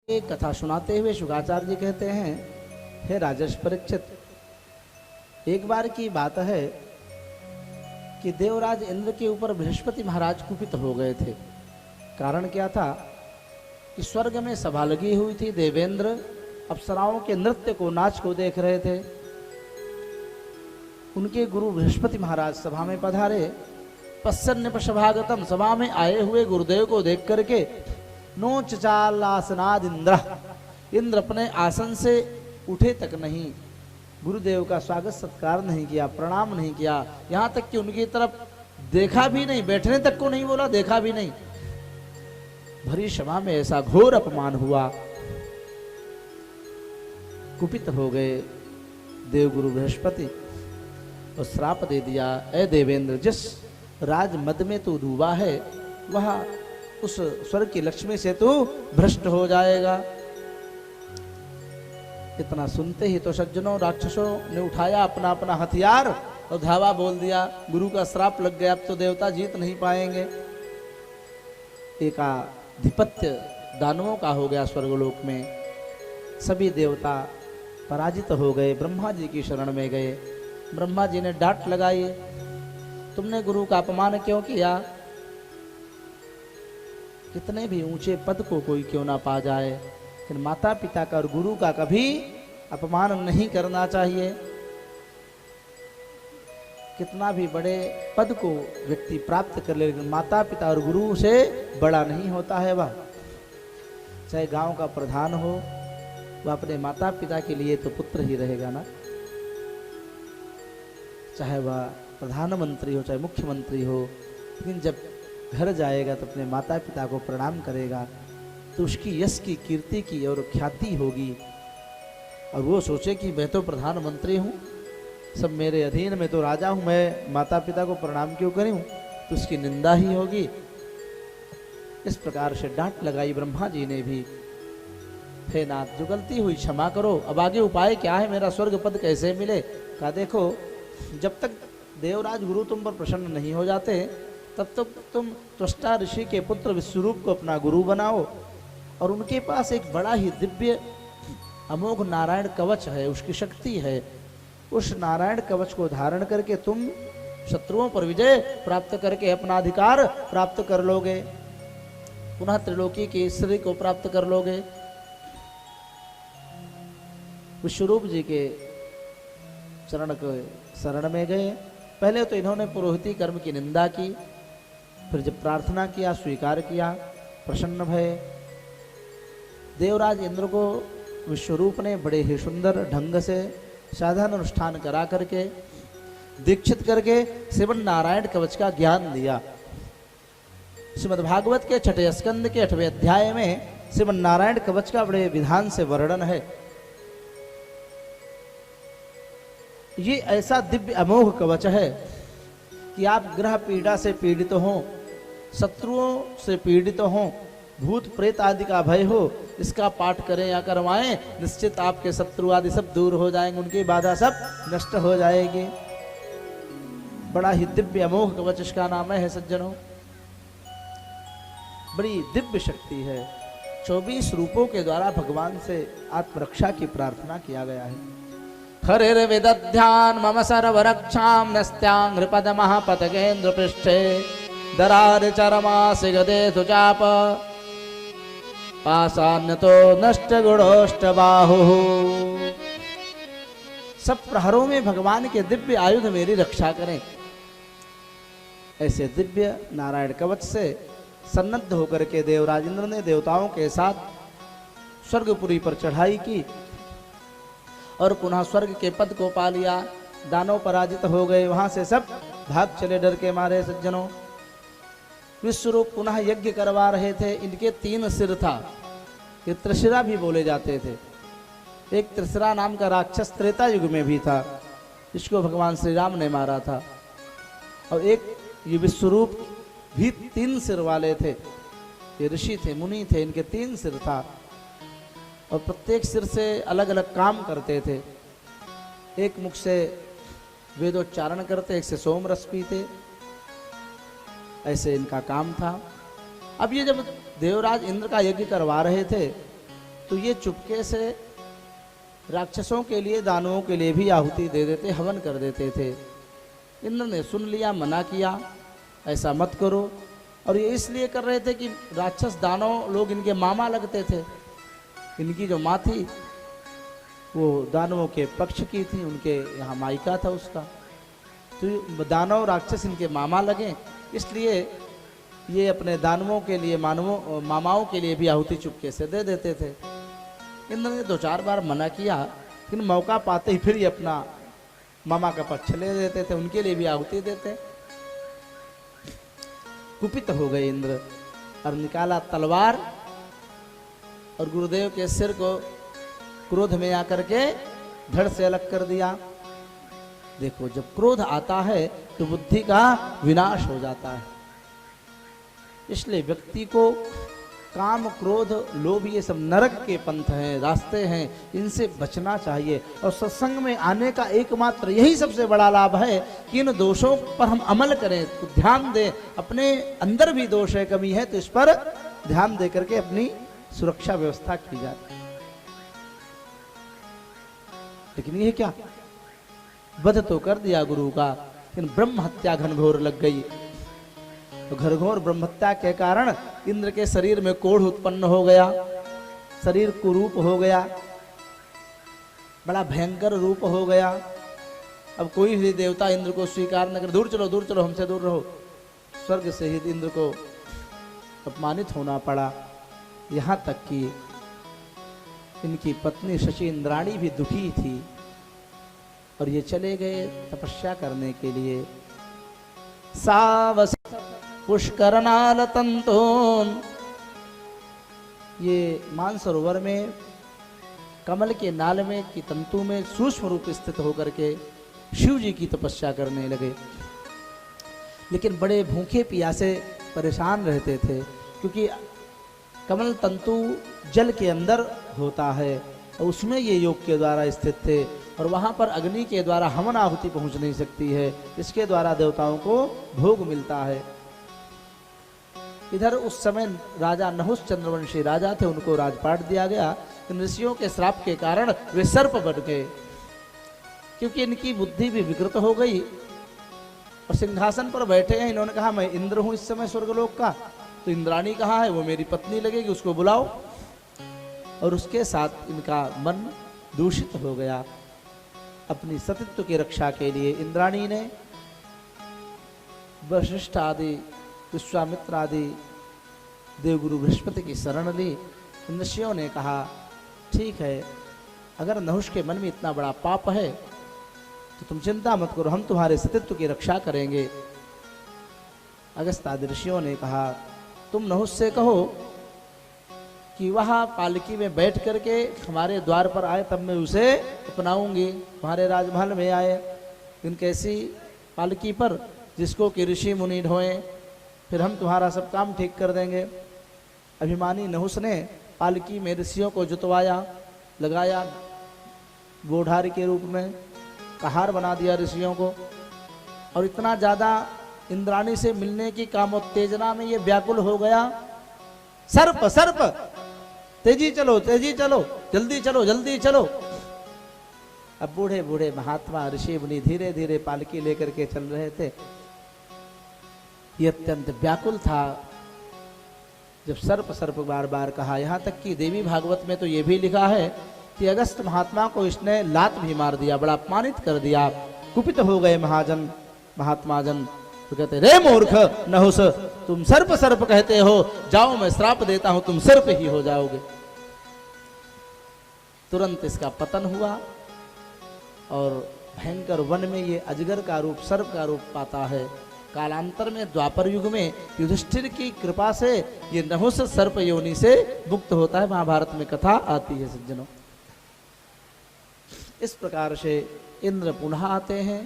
एक कथा सुनाते हुए शुकाचार्य जी कहते हैं, हे राजर्ष परीक्षित, एक बार की बात है कि देवराज इंद्र के ऊपर बृहस्पति महाराज कुपित हो गए थे। कारण क्या था कि स्वर्ग में सभा लगी हुई थी, देवेंद्र अप्सराओं के नृत्य को, नाच को देख रहे थे। उनके गुरु बृहस्पति महाराज सभा में पधारे। पश्चन्य पशभागतम, सभा में आए हुए गुरुदेव को देख करके नोच चाल आसनाद इंद्र अपने आसन से उठे तक नहीं, गुरुदेव का स्वागत सत्कार नहीं किया, प्रणाम नहीं किया, यहां तक कि उनकी तरफ देखा भी नहीं, बैठने तक को नहीं बोला, देखा भी नहीं। भरी सभा में ऐसा घोर अपमान हुआ, कुपित हो गए देवगुरु बृहस्पति और श्राप दे दिया, ए देवेंद्र, जिस राज मद में तू डूबा है वह उस स्वर्ग की लक्ष्मी से तू भ्रष्ट हो जाएगा। इतना सुनते ही तो सज्जनों, राक्षसों ने उठाया अपना अपना हथियार और धावा बोल दिया, गुरु का श्राप लग गया, अब तो देवता जीत नहीं पाएंगे। एकाधिपत्य दानवों का हो गया स्वर्गलोक में। सभी देवता पराजित हो गए, ब्रह्मा जी की शरण में गए। ब्रह्मा जी ने डांट लगाई, तुमने गुरु का अपमान क्यों किया? कितने भी ऊंचे पद को कोई क्यों ना पा जाए, लेकिन माता पिता का और गुरु का कभी अपमान नहीं करना चाहिए। कितना भी बड़े पद को व्यक्ति प्राप्त कर ले, लेकिन माता पिता और गुरु से बड़ा नहीं होता है वह। चाहे गांव का प्रधान हो, वह अपने माता पिता के लिए तो पुत्र ही रहेगा ना। चाहे वह प्रधानमंत्री हो, चाहे मुख्यमंत्री हो, लेकिन जब घर जाएगा तो अपने माता पिता को प्रणाम करेगा तो उसकी यश की, कीर्ति की और ख्याति होगी। और वो सोचे कि मैं तो प्रधानमंत्री हूँ, सब मेरे अधीन, मैं तो राजा हूँ, मैं माता पिता को प्रणाम क्यों करूँ, तो उसकी निंदा ही होगी। इस प्रकार से डांट लगाई ब्रह्मा जी ने भी, हे नाथ, जो गलती हुई क्षमा करो, अब आगे उपाय क्या है, मेरा स्वर्ग पद कैसे मिले? कहा देखो, जब तक देवराज गुरु तुम पर प्रसन्न नहीं हो जाते तब तक तुम त्वष्टा ऋषि के पुत्र विश्वरूप को अपना गुरु बनाओ, और उनके पास एक बड़ा ही दिव्य अमोघ नारायण कवच है, उसकी शक्ति है। उस नारायण कवच को धारण करके तुम शत्रुओं पर विजय प्राप्त करके अपना अधिकार प्राप्त कर लोगे, पुनः त्रिलोकी की श्री को प्राप्त कर लोगे। विश्वरूप जी के चरण के शरण में गए। पहले तो इन्होंने पुरोहिती कर्म की निंदा की, फिर जब प्रार्थना किया, स्वीकार किया, प्रसन्न भये। देवराज इंद्र को विश्वरूप ने बड़े ही सुंदर ढंग से साधन अनुष्ठान करा करके, दीक्षित करके श्रीमन नारायण कवच का ज्ञान दिया। श्रीमद्भागवत के 6ठे स्कंद के 8वें अध्याय में श्रीमन नारायण कवच का बड़े विधान से वर्णन है। ये ऐसा दिव्य अमोघ कवच है कि आप ग्रह पीड़ा से पीड़ित हो, शत्रुओं से पीड़ित हो, भूत प्रेत आदि का भय हो, इसका पाठ करें या करवाएं, निश्चित आपके शत्रु आदि सब दूर हो जाएंगे, उनकी बाधा सब नष्ट हो जाएगी। बड़ा ही दिव्य अमोघ कवच इसका नाम है सज्जनों। बड़ी दिव्य शक्ति है। 24 रूपों के द्वारा भगवान से आत्मरक्षा की प्रार्थना किया गया है। हरिर्विदध्यान् मम सर्वरक्षां नस्त्याङ्घ्रिपदमः पतगेन्द्रपृष्ठे दरार चरमासि गदेषु चाप पाषाण्यतो नष्टगुणोष्टबाहुः। सब प्रहरों में भगवान के दिव्य आयुध मेरी रक्षा करें। ऐसे दिव्य नारायण कवच से सन्नद्ध होकर के देवराज इंद्र ने देवताओं के साथ स्वर्गपुरी पर चढ़ाई की और पुनः स्वर्ग के पद को पा लिया। दानव पराजित हो गए, वहां से सब भाग चले डर के मारे सज्जनों। विश्वरूप पुनः यज्ञ करवा रहे थे। इनके 3 सिर था, ये त्रिशिरा भी बोले जाते थे। एक त्रिशिरा नाम का राक्षस त्रेता युग में भी था, इसको भगवान श्री राम ने मारा था। और एक ये विश्वरूप भी 3 सिर वाले थे, ये ऋषि थे, मुनि थे, इनके 3 सिर था और प्रत्येक सिर से अलग अलग काम करते थे। एक मुख से वेदोच्चारण करते, एक से सोम रस पीते, ऐसे इनका काम था। अब ये जब देवराज इंद्र का यज्ञ करवा रहे थे तो ये चुपके से राक्षसों के लिए, दानवों के लिए भी आहुति दे देते, हवन कर देते थे। इंद्र ने सुन लिया, मना किया, ऐसा मत करो। और ये इसलिए कर रहे थे कि राक्षस दानव लोग इनके मामा लगते थे। इनकी जो माँ थी वो दानवों के पक्ष की थी, उनके यहाँ मायका था उसका, तो दानव राक्षस इनके मामा लगे, इसलिए ये अपने दानवों के लिए, मामाओं के लिए भी आहुति चुपके से दे देते थे। इंद्र ने 2-4 बार मना किया, लेकिन मौका पाते ही फिर ये अपना मामा का पक्ष ले देते थे, उनके लिए भी आहुति देते। कुपित हो गए इंद्र और निकाला तलवार और गुरुदेव के सिर को क्रोध में आकर के धड़ से अलग कर दिया। देखो, जब क्रोध आता है तो बुद्धि का विनाश हो जाता है। इसलिए व्यक्ति को काम, क्रोध, लोभ, ये सब नरक के पंथ हैं, रास्ते हैं, इनसे बचना चाहिए। और सत्संग में आने का एकमात्र यही सबसे बड़ा लाभ है कि इन दोषों पर हम अमल करें, तो ध्यान दें। अपने अंदर भी दोष है, कमी है, तो इस पर ध्यान दे करके अपनी सुरक्षा व्यवस्था की जाए। लेकिन ये क्या, वध तो कर दिया गुरु का, लेकिन ब्रह्म हत्या घनघोर लग गई। तो घनघोर ब्रह्म हत्या के कारण इंद्र के शरीर में कोढ़ उत्पन्न हो गया, शरीर कुरूप हो गया, बड़ा भयंकर रूप हो गया। अब कोई भी देवता इंद्र को स्वीकार न कर, दूर चलो, दूर चलो, हमसे दूर रहो। स्वर्ग से ही इंद्र को अपमानित होना पड़ा। यहाँ तक कि इनकी पत्नी शची इंद्राणी भी दुखी थी और ये चले गए तपस्या करने के लिए। सावस पुष्करनाल तंतोन, ये मानसरोवर में कमल के नाल में की तंतु में सूक्ष्म रूप स्थित होकर के शिव जी की तपस्या करने लगे। लेकिन बड़े भूखे प्यासे परेशान रहते थे, क्योंकि कमल तंतु जल के अंदर होता है और उसमें ये योग के द्वारा स्थित थे, और वहाँ पर अग्नि के द्वारा हवन आहुति पहुँच नहीं सकती है, इसके द्वारा देवताओं को भोग मिलता है। इधर उस समय राजा नहुस चंद्रवंशी राजा थे, उनको राजपाट दिया गया। ऋषियों के श्राप के कारण वे सर्प बन गए, क्योंकि इनकी बुद्धि भी विकृत हो गई और सिंहासन पर बैठे हैं। इन्होंने कहा मैं इंद्र हूं इस समय स्वर्गलोक का, तो इंद्राणी कहाँ है, वो मेरी पत्नी लगेगी, उसको बुलाओ। और उसके साथ इनका मन दूषित हो गया। अपनी सतीत्व की रक्षा के लिए इंद्राणी ने वशिष्ठ आदि, विश्वामित्र आदि देवगुरु बृहस्पति की शरण ली। ऋषियों ने कहा ठीक है, अगर नहुष के मन में इतना बड़ा पाप है तो तुम चिंता मत करो, हम तुम्हारे सतीत्व की रक्षा करेंगे। अगस्त आदि ऋषियों ने कहा तुम नहुष से कहो कि वहाँ पालकी में बैठ करके हमारे द्वार पर आए, तब मैं उसे अपनाऊंगी। तुम्हारे राजमहल में आए इनकी ऐसी पालकी पर जिसको कि ऋषि मुनि ढोएं, फिर हम तुम्हारा सब काम ठीक कर देंगे। अभिमानी नहुस ने पालकी में ऋषियों को जुतवाया, लगाया बोढ़ारी के रूप में, कहार बना दिया ऋषियों को। और इतना ज़्यादा इंद्राणी से मिलने की कामोत्तेजना में ये व्याकुल हो गया। सर्प सर्प, तेजी चलो, तेजी चलो, जल्दी चलो, जल्दी चलो। अब बूढ़े बूढ़े महात्मा ऋषि मुनि धीरे धीरे पालकी लेकर के चल रहे थे। ये अत्यंत व्याकुल था जब सर्प सर्प बार बार कहा। यहाँ तक कि देवी भागवत में तो ये भी लिखा है कि अगस्त महात्मा को इसने लात भी मार दिया, बड़ा अपमानित कर दिया। कुपित हो गए महाजन, महात्मा जन, तो कहते रे मूर्ख नहुस, तुम सर्प सर्प कहते हो, जाओ मैं श्राप देता हूं, तुम सर्प ही हो जाओगे। तुरंत इसका पतन हुआ और भयंकर वन में ये अजगर का रूप, सर्प का रूप पाता है। कालांतर में द्वापर युग में युधिष्ठिर की कृपा से ये नहुस सर्प योनि से मुक्त होता है। महाभारत में कथा आती है सज्जनों। इस प्रकार से इंद्र पुनः आते हैं।